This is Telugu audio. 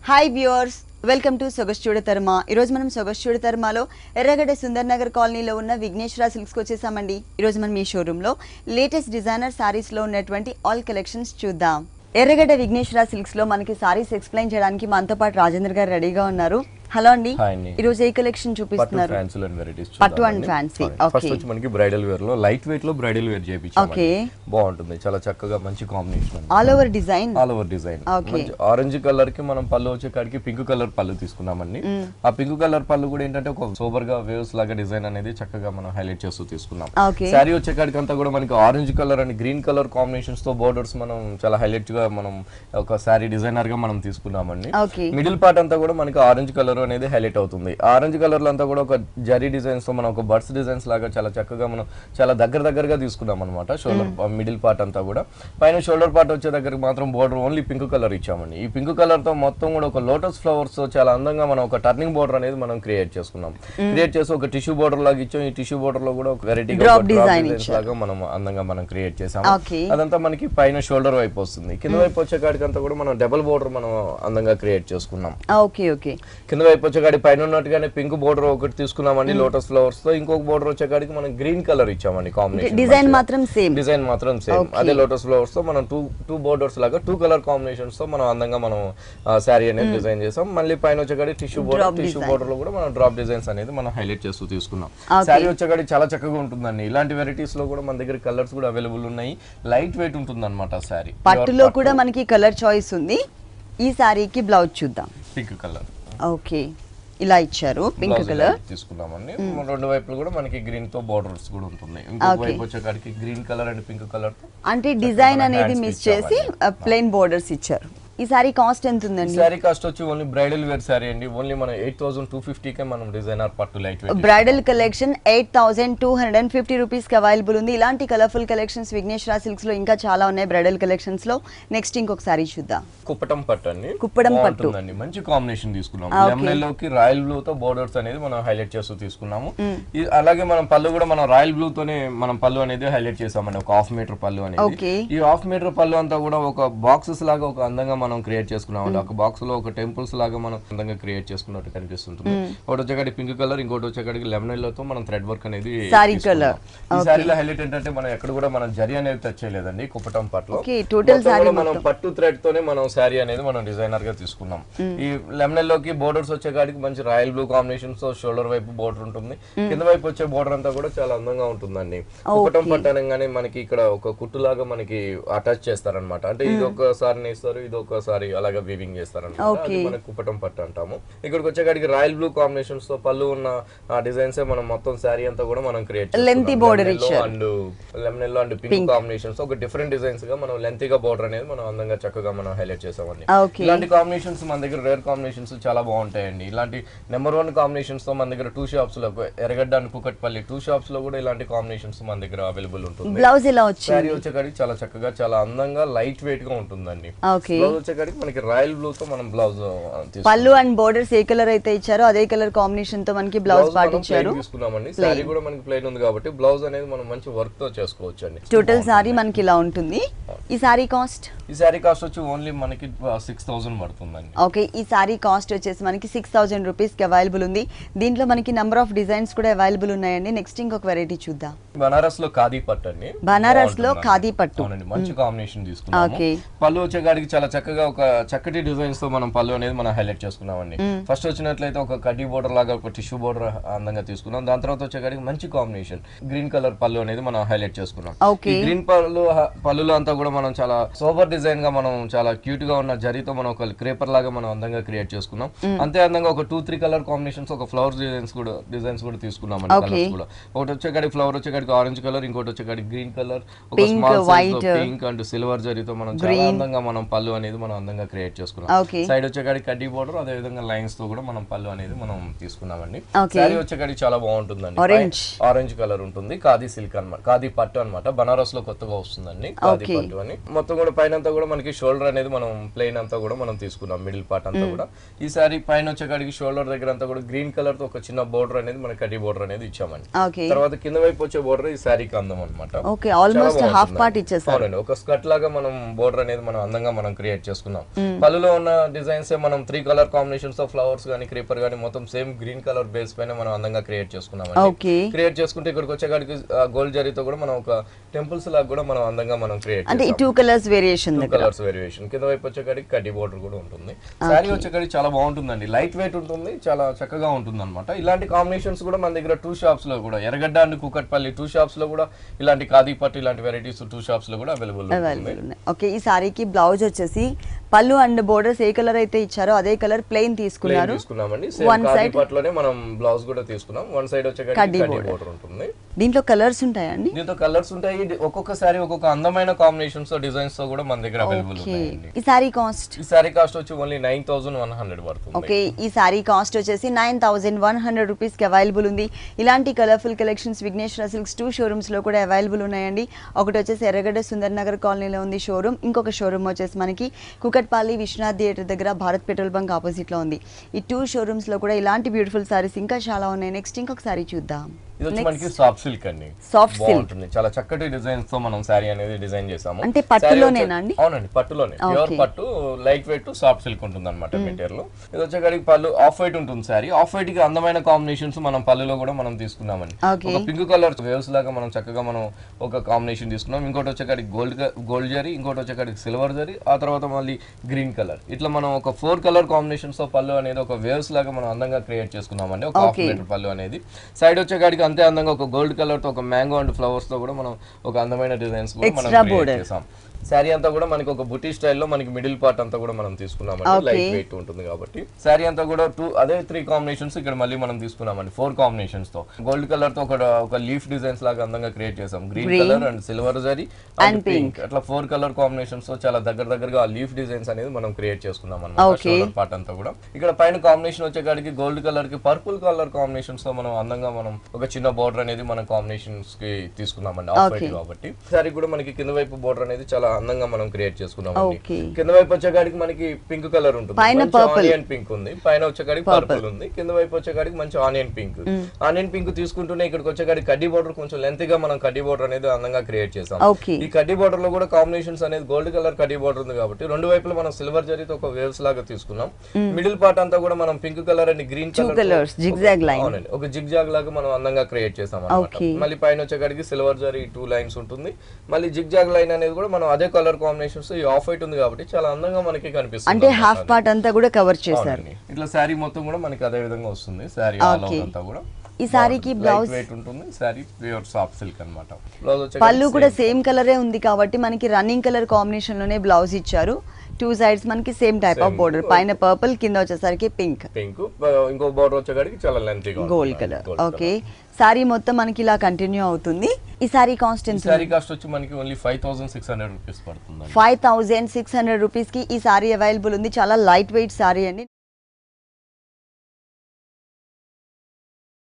హాయ్ వ్యూవర్స్, వెల్కమ్ టు సొగసు చూడతర్మ. ఈరోజు మనం సొగసు చూడతర్మలో ఎర్రగడ్డ సుందర్ నగర్ కాలనీలో ఉన్న విఘ్నేశ్వర సిల్క్స్కి వచ్చేసామండి. ఈరోజు మనం ఈ షోరూంలో లేటెస్ట్ డిజైనర్ శారీస్లో ఉన్నటువంటి ఆల్ కలెక్షన్స్ చూద్దాం. ఎర్రగడ్డ విఘ్నేశ్వర సిల్క్స్లో మనకి శారీస్ ఎక్స్ప్లెయిన్ చేయడానికి మనతో పాటు రాజేంద్ర గారు రెడీగా ఉన్నారు. హలో అండి, ఈ రోజు ఏ కలెక్షన్ చూపిస్తున్నారు? పట్టు అండ్ ఫ్యాన్సీ. ఫస్ట్ వచ్చి మనకి బ్రైడల్ వేర్ లో లైట్ వెయిట్ లో బ్రైడల్ వేర్ చేయించాము. బాగుంటుంది, చాలా చక్కగా మంచి combination. All over design. Orange colour కి మనం పళ్ళు వచ్చే కాడికి పింక్ కలర్ పళ్ళు తీసుకున్నామండి. ఆ పింక్ కలర్ పళ్ళు కూడా ఏంటంటే ఒక సూపర్ గా వేవ్స్ లాగా డిజైన్ అనేది చక్కగా మనం హైలైట్ చేస్తూ తీసుకున్నాం. శారీ వచ్చే కాడికి అంతా కూడా మనకి orange colour and green colour combinations తో బోర్డర్స్ మనం చాలా హైలైట్ గా మనం ఒక శారీ డిజైనర్ గా మనం తీసుకున్నామండి. మిడిల్ పార్ట్ అంతా కూడా మనకి ఆరెంజ్ కలర్ అనేది హైలైట్ అవుతుంది. ఆరెంజ్ కలర్ లో అంతా కూడా ఒక జరీ డిజైన్స్ తో మనం ఒక బర్డ్స్ డిజైన్స్ లాగా చాలా చక్కగా మనం చాలా దగ్గరగా తీసుకున్నాం అనమాట. షోల్డర్ మిడిల్ పార్ట్ అంతా కూడా, పైన షోల్డర్ పార్ట్ వచ్చే దగ్గర మాత్రం బోర్డర్ ఓన్లీ పింక్ కలర్ ఇచ్చామండి. ఈ పింక్ కలర్ తో మొత్తం కూడా ఒక లోటస్ ఫ్లవర్స్ చాలా అందంగా మనం ఒక టర్నింగ్ బోర్డర్ అనేది మనం క్రియేట్ చేసుకున్నాం. క్రియేట్ చేసి ఒక టిష్యూ బోర్డర్ లాగా ఇచ్చాం. ఈ టిష్యూ బోర్డర్ లో కూడా ఒక వెరైటీ డిజైన్స్ లాగా మనం అందంగా మనం క్రియేట్ చేసాం. అదంతా మనకి పైన షోల్డర్ వైపు వస్తుంది. కింద వైపు వచ్చే కాడికి అంతా కూడా మనం డబుల్ బోర్డర్ మనం అందంగా క్రియేట్ చేసుకున్నాం. కింద వైపు వచ్చేకాడి పైన ఉన్నట్టుగానే పింక్ బోర్డర్ ఒకటి తీసుకున్నామండి లోటస్ ఫ్లవర్స్ తో. ఇంకొక బోర్డర్ వచ్చేకాడికి మనం గ్రీన్ కలర్ ఇచ్చామండి. కాంబినేషన్ డిజైన్ మాత్రం సేమ్ అదే లోటస్ ఫ్లవర్స్ తో మనం టూ బోర్డర్స్ లాగా టూ కలర్ కాంబినేషన్స్ తో మనం అందంగా మనం శారీ అనేది డిజైన్ చేసాం. మళ్ళీ పైన వచ్చేకాడి టిష్యూ బోర్డర్ లో కూడా మనం డ్రాప్ డిజైన్స్ అనేది మనం హైలైట్ చేస్తూ తీసుకున్నాం. శారీ వచ్చేకాడి చాలా చక్కగా ఉంటుందండి. ఇలాంటి వెరైటీస్ లో కూడా మన దగ్గర కలర్స్ కూడా అవైలబుల్ ఉన్నాయి. లైట్ వెయిట్ ఉంటుంది అనమాట శారీ. పట్టులో కూడా మనకి కలర్ చాయిస్ ఉంది. ఈ శారీకి బ్లౌజ్ చూద్దాం. Pink colour. ఓకే, ఇలా ఇచ్చారు పింక్ కలర్ తీసుకున్నామండి. రెండు వైపులు కూడా మనకి గ్రీన్ తో బోర్డర్స్ కూడా ఉంటుంది. ఇంకొక వైపు వచ్చేకాడికి green colour and pink colour అంటే డిజైన్ అనేది మిస్ చేసి ప్లెయిన్ బోర్డర్స్ ఇచ్చారు. ఈ సారీ కాస్ట్ ఎంత ఉందండి? సారీ కాస్ట్ వచ్చి ఓన్లీ బ్రైడల్ వేర్ సారీ అండి. ఓన్లీ మనం 8250 కే మనం డిజైనర్ పట్టు light weight bridal collection 8250 rupees కి అవైలబుల్ ఉంది. ఇలాంటి కలర్ఫుల్ కలెక్షన్స్ విఘ్నేశ్వర సిల్క్స్ లో ఇంకా చాలా ఉన్నాయి బ్రైడల్ కలెక్షన్స్ లో. నెక్స్ట్ ఇంకొక సారీ చూద్దాం. కుప్పటం పట్టు అండి. కుప్పటం పట్టు అండి, మంచి కాంబినేషన్ తీసుకున్నాం. లెమన్ లోకి రాయల్ బ్లూ తో బోర్డర్స్ అనేది మనం హైలైట్ చేస్తూ తీసుకున్నాము. అలాగే మనం పళ్ళు కూడా మనం రాయల్ బ్లూ తోనే మనం పళ్ళు అనేది హైలైట్ చేసామండి. ఒక హాఫ్ మీటర్ పళ్ళు అనేది. ఈ హాఫ్ మీటర్ పళ్ళు అంతా కూడా ఒక బాక్సెస్ లాగా ఒక అందంగా మనం క్రియేట్ చేసుకున్నాం. ఒక బాక్స్ లో ఒక టెంపుల్స్ లాగా మనం అందంగా క్రియేట్ చేసుకున్నట్టు కనిపిస్తుంటుంది. ఒకటి వచ్చేకాడి పింక్ కలర్, ఇంకోటి వచ్చేకాడికి లెమన్ లో తో మనం థ్రెడ్ వర్క్ అనేది ఈ సారీలో హైలైట్ ఏంటంటే మనం ఎక్కడ కూడా మనం జరీ అనేది టచ్ చేయలేదండి. కుప్పటం పట్టులో మనం పట్టు థ్రెడ్ తోనే మనం శారీ అనేది మనం డిజైనర్ గా తీసుకున్నాం. ఈ లెమన్ లోకి బోర్డర్స్ వచ్చేకాడికి మంచి రాయల్ బ్లూ కాంబినేషన్స్ తో షోల్డర్ వైపు బోర్డర్ ఉంటుంది. కింద వైపు వచ్చే బోర్డర్ అంతా కూడా చాలా అందంగా ఉంటుందండి. కుప్పటం పట్టు అనగానే మనకి ఇక్కడ ఒక కుట్టు లాగా మనకి అటాచ్ చేస్తారనమాట. అంటే ఇది ఒకసారి నేస్తారు, ఇది ఒకసారి అలాగా వీవింగ్ చేస్తారన్నమాట. అది మనకు కుప్పటం పట్టు అంటాము. ఇక్కడికి వచ్చేకాడికి రాయల్ బ్లూ కాంబినేషన్స్ తో పళ్ళు ఉన్న ఆ డిజైన్స్ మనం మొత్తం శారీ అంతా కూడా మనం క్రియేట్ చేస్తాం. And lemon yellow and pink combinations ఒక డిఫరెంట్ డిజైన్స్ గా మనం లెంతీ గా బోర్డర్ అనేది మనం అందంగా చక్కగా మనం హైలైట్ చేసామండి. ఇలాంటి కాంబినేషన్స్ మన దగ్గర రేర్ కాంబినేషన్స్ చాలా బాగుంటాయండి. ఇలాంటి నెంబర్ 1 కాంబినేషన్స్ తో మన దగ్గర 2 షాప్స్ లో, ఎర్రగడ్డ అండ్ కుకట్పల్లి 2 షాప్స్ లో కూడా ఇలాంటి కాంబినేషన్స్ మన దగ్గర అవైలబుల్ ఉంటుంది. బ్లౌజ్ ఎలా వచ్చింది? శారీ వచ్చేకాడికి చాలా చక్కగా చాలా అందంగా లైట్ వెయిట్ గా ఉంటుందండి. బ్లౌజ్ వచ్చేకాడికి మనకి రాయల్ బ్లూ తో మనం బ్లౌజ్ పళ్ళు అండ్ బోర్డర్స్ ఏ కలర్ అయితే ఇచ్చారో అదే కలర్ కాంబినేషన్ తో మనకి బ్లౌజ్ పాటించారు. తీసుకున్నామండి. సారీ కూడా మనకి ప్లెయిన్ ఉంది కాబట్టి బ్లౌజ్ అనేది మనం మంచి వర్క్ తో చేసుకోవచ్చు అండి. టోటల్ సారీ మనకి ఇలా ఉంటుంది. ఈ సారీ కాస్ట్ వచ్చి ఓన్లీ మనకి 6000 పడుతుందండి. ఓకే, ఈ సారీ కాస్ట్ వచ్చేసి మనకి 6000 రూపీస్ కి అవైలబుల్ ఉంది. దీంట్లో మనకి నంబర్ ఆఫ్ డిజైన్స్ కూడా అవైలబుల్ ఉన్నాయండి. నెక్స్ట్ ఇంకొక వెరైటీ చూద్దాం. బనారస్ లో ఖాదీ పట్టు అండి. బనారస్ లో ఖాదీ పట్టు మంచి కాంబినేషన్ తీసుకున్నాము. పళ్ళు వచ్చేగాడికి చాలా చక్కగా ఒక చక్కటి డిజైన్స్ తో మనం పళ్ళు అనేది మనం హైలైట్ చేసుకున్నామండి. ఫస్ట్ వచ్చినట్లయితే ఒక కడ్డీ బోర్డర్ లాగా ఒక టిష్యూ బోర్డర్ అందంగా తీసుకున్నాం. దాని తర్వాత వచ్చేకాడికి మంచి కాంబినేషన్ గ్రీన్ కలర్ పళ్ళు అనేది మనం హైలైట్ చేసుకున్నాం. ఈ గ్రీన్ పళ్ళులో అంతా కూడా మనం చాలా సోబర్ డిజైన్ గా మనం చాలా క్యూట్ గా ఉన్న జరీతో మనం ఒక క్రేపర్ లాగా మనం అందంగా క్రియేట్ చేసుకున్నాం. అంతే అందంగా ఒక 2-3 కలర్ కాంబినేషన్స్ ఒక ఫ్లవర్ డిజైన్స్ కూడా తీసుకున్నాం. ఒకటి వచ్చేకాడికి ఫ్లవర్ వచ్చేకాడికి ఆరెంజ్ కలర్, ఇంకోటి వచ్చేకాడికి గ్రీన్ కలర్, ఒక small size pink and silver జరీతో మనం చాలా అందంగా మనం పళ్ళు అనేది మనం అందంగా క్రియేట్ చేసుకున్నాం. సైడ్ వచ్చేకాడికి కడ్డీ బోర్డర్, అదే విధంగా లైన్స్ తో కూడా మనం పళ్ళు అనేది మనం తీసుకున్నామండి. శారీ వచ్చేకాడికి చాలా బాగుంటుందండి. ఆరెంజ్ కలర్ ఉంటుంది. ఖాదీ సిల్క్ అన్నమాట, ఖాదీ పట్టు అన్నమాట. బనారస్ లో కొత్తగా వస్తుందండి ఖాదీ పట్టు అని. మొత్తం కూడా పైన అంతా కూడా మనకి షోల్డర్ అనేది మనం ప్లెయిన్ అంతా కూడా మనం తీసుకున్నాం, మిడిల్ పార్ట్ అంతా కూడా. ఈ సారీ పైన వచ్చేకాడికి షోల్డర్ దగ్గర అంతా కూడా గ్రీన్ కలర్ తో ఒక చిన్న బోర్డర్ అనేది మన కడ్డీ బోర్డర్ అనేది ఇచ్చామండి. తర్వాత కింద వైపు వచ్చే బోర్డర్ ఈ సారీకి అందం అనమాట. అవునండి, ఒక స్కర్ట్ లాగా మనం బోర్డర్ అనేది మనం అందంగా మనం క్రియేట్ చేసుకున్నాం. పళ్ళులో ఉన్న డిజైన్స్ మనం 3 కలర్ కాంబినేషన్స్ ఆఫ్ ఫ్లవర్స్ గానీ క్రీపర్ గానీ మొత్తం సేమ్ గ్రీన్ కలర్ బేస్ పైన మనం అందంగా క్రియేట్ చేసుకున్నాం. క్రియేట్ చేసుకుంటే ఇక్కడికి వచ్చేకాడికి గోల్డ్ జరీతో కూడా మనం ఒక టెంపుల్స్ లాగా కూడా మనం అందంగా మనం క్రియేట్ అంటే 2 కలర్స్ వేరియేషన్ కింద వైపు వచ్చేకాడికి కడ్డీ బోర్డర్ కూడా ఉంటుంది. సారీ వచ్చేకాడికి చాలా బాగుంటుందండి, లైట్ వెయిట్ ఉంటుంది, చాలా చక్కగా ఉంటుంది అనమాట. ఇలాంటి కాంబినేషన్స్ కూడా మన దగ్గర 2 షాప్స్ లో కూడా, ఎర్రగడ్డ అండ్ కూకట్పల్లి 2 షాప్స్ లో కూడా ఇలాంటి ఖాదీ పట్టు ఇలాంటి వెరైటీస్ 2 షాప్స్ లో కూడా అవైలబుల్ ఉన్నాయి. ఓకే, ఈ సారీకి బ్లౌజ్ వచ్చేసి పళ్ళు అండ్ బోర్డర్స్ ఏ కలర్ అయితే ఇచ్చారో అదే కలర్ ప్లెయిన్ తీసుకున్నామండి. సేమ్ ఖాదీ పట్టులోనే మనం బ్లౌజ్ కూడా తీసుకున్నాం. వన్ సైడ్ వచ్చేకాడికి కడ్డీ బోర్డర్ ఉంటుంది. దీంట్లో కలర్స్ ఉంటాయండి? దీంతో కలర్స్ ఉంటాయి, ఒక్కొక్క సారీ ఒక్కొక్క అందమైన కాంబినేషన్స్ తో డిజైన్స్ తో కూడా మన దగ్గర అవైలబుల్ ఉన్నాయండి. ఈ సారీ కాస్ట్ వచ్చి ఓన్లీ 9100 పడుతుంది. ఓకే, ఈ సారీ కాస్ట్ వచ్చేసి 9100 రూపీస్ కి అవైలబుల్ ఉంది. ఇలాంటి colourful collections Vighneshwara silks 2 showrooms లో కూడా అవైలబుల్ ఉన్నాయండి. ఒకటి వచ్చేసి ఎర్రగడ్డ సుందర్ నగర్ కాలనీలో ఉంది షోరూమ్, ఇంకొక షోరూమ్ వచ్చేసి మనకి కుకట్పల్లి విశ్వనాథ్ థియేటర్ దగ్గర భారత్ పెట్రోల్ బంక్ ఆపోజిట్ లో ఉంది. ఈ 2 షోరూమ్స్ లో కూడా ఇలాంటి బ్యూటిఫుల్ సారీస్ ఇంకా చాలా ఉన్నాయి. నెక్స్ట్ ఇంకొక సారీ చూద్దాం. ఇది వచ్చి మనకి సాఫ్ట్ సిల్క్ అండి, సాఫ్ట్ బాగుంటుంది, చాలా చక్కటి డిజైన్స్ తో మనం సారీ అనేది డిజైన్ చేసాము. అంటే పట్టులోనేనా అండి? అవునండి, పట్టులోనే, ప్యూర్ పట్టు, లైట్ వెయిట్ సాఫ్ట్ సిల్క్ ఉంటుంది అనమాట మెటీరియల్. ఇది వచ్చేకాడికి పళ్ళు ఆఫ్ వైట్ ఉంటుంది సారీ. ఆఫ్ వైట్ కి అందమైన కాంబినేషన్స్ మనం పళ్ళులో కూడా మనం తీసుకున్నామండి. ఒక పింక్ కలర్ వేవ్స్ లాగా మనం చక్కగా మనం ఒక కాంబినేషన్ తీసుకున్నాం. ఇంకోటి వచ్చేకాడికి గోల్డ్ జరీ, ఇంకోటి వచ్చేకాడికి సిల్వర్ జరీ, ఆ తర్వాత మళ్ళీ గ్రీన్ కలర్. ఇట్లా మనం ఒక 4 కలర్ కాంబినేషన్స్ తో పళ్ళు అనేది ఒక వేవ్స్ లాగా మనం అందంగా క్రియేట్ చేసుకున్నామండి. ఒక హాఫ్ మీటర్ పళ్ళు అనేది. సైడ్ వచ్చేకాడికి అంతే అందంగా ఒక గోల్డ్ కలర్ తో ఒక మ్యాంగో అండ్ ఫ్లవర్స్ తో కూడా మనం ఒక అందమైన డిజైన్స్ కూడా మనం క్రియేట్ చేసాం. శారీ అంతా కూడా మనకి ఒక బుటీ స్టైల్లో మనకి మిడిల్ పార్ట్ అంతా కూడా మనం తీసుకున్నామండి, లైట్ వెయిట్ ఉంటుంది కాబట్టి. శారీ అంతా కూడా అదే 3 కాంబినేషన్స్ ఇక్కడ మళ్ళీ మనం తీసుకున్నామండి, 4 కాంబినేషన్స్ తో. గోల్డ్ కలర్ తో ఒక లీఫ్ డిజైన్స్ లాగా అందంగా క్రియేట్ చేసాం. Green colour and silver zari and pink, అట్లా 4 కలర్ కాంబినేషన్స్ తో చాలా దగ్గరగా ఆ లీఫ్ డిజైన్స్ అనేది మనం క్రియేట్ చేసుకున్నాం అన్నమాట. షోల్డర్ పార్ట్ అంతా కూడా ఇక్కడ పైన కాంబినేషన్ వచ్చేకాడికి గోల్డ్ కలర్ కి పర్పుల్ కలర్ కాంబినేషన్స్ తో మనం అందంగా మనం ఒక చిన్న బోర్డర్ అనేది మన కాంబినేషన్స్ కి తీసుకున్నామండి, ఆఫ్ వైట్ కాబట్టి. శారీ కూడా మనకి కింద వైపు బోర్డర్ అనేది చాలా అందంగా మనం క్రియేట్ చేసుకున్నామండి. కింద వైపు వచ్చేకాడికి మనకి పింక్ కలర్ ఉంటుంది, ఆనియన్ పింక్ ఉంది. పైన వచ్చేకాడికి పర్పుల్ ఉంది, కింద వైపు వచ్చేకాడికి మంచి ఆనియన్ పింక్. ఆనియన్ పింక్ తీసుకుంటూనే ఇక్కడికి వచ్చేకాడికి కడ్డీ బోర్డర్ కొంచెం లెంత్ గా మనం కడ్డీ బోర్డర్ అనేది అందంగా క్రియేట్ చేసాం. ఈ కడ్డీ బోర్డర్ లో కూడా కాంబినేషన్స్ అనేది గోల్డ్ కలర్ కడ్డీ బోర్డర్ ఉంది కాబట్టి రెండు వైపులా మనం సిల్వర్ జరీతో ఒక వేవ్స్ లాగా తీసుకున్నాం. మిడిల్ పార్ట్ అంతా కూడా మనం pink colour and green colour అవునండి ఒక జిగ్జాగ్ లాగా మనం అందంగా క్రియేట్ చేసాం అన్నమాట. మళ్ళీ పైన వచ్చేకాడికి సిల్వర్ జరీ 2 లైన్స్ ఉంటుంది. మళ్ళీ జిగ్జాగ్ లైన్ అనేది కూడా మనం అదే కలర్ కాంబినేషన్స్ ఈ ఆఫ్ వైట్ ఉంది కాబట్టి చాలా అందంగా మనకి కనిపిస్తుంది. అంటే హాఫ్ పార్ట్ అంతా కూడా కవర్ చేశారు. ఇట్లా శారీ మొత్తం కూడా మనకి అదే విధంగా వస్తుంది. శారీ ఆల్ ఓవర్ అంతా కూడా ఈ సారీకి బ్లౌజ్ వెయిట్ ఉంటుంది. సారీ ప్యూర్ సాఫ్ట్ సిల్క్ అన్నమాట. పళ్ళు కూడా సేమ్ కలరే ఉంది కాబట్టి మనకి రన్నింగ్ కలర్ కాంబినేషన్ లోనే బ్లౌజ్ ఇచ్చారు. 2 సైడ్స్ మనకి సేమ్ టైప్ ఆఫ్ బోర్డర్, పైన పర్పుల్, కింద వచ్చేసరికి పింక్, ఇంకో బోర్డర్ వచ్చేకాడికి చాలా లెంత్ గా గోల్డ్ కలర్. ఓకే, సారీ మొత్తం మనకి ఇలా కంటిన్యూ అవుతుంది. ఈ సారీ కాస్ట్ ఎంత? సారీ కాస్ట్ వచ్చి మనకి ఓన్లీ 5600 రూపీస్ పడుతుంది. 5600 రూపీస్ కి ఈ సారీ అవైలబుల్ ఉంది. చాలా లైట్ వెయిట్ సారీ అండి.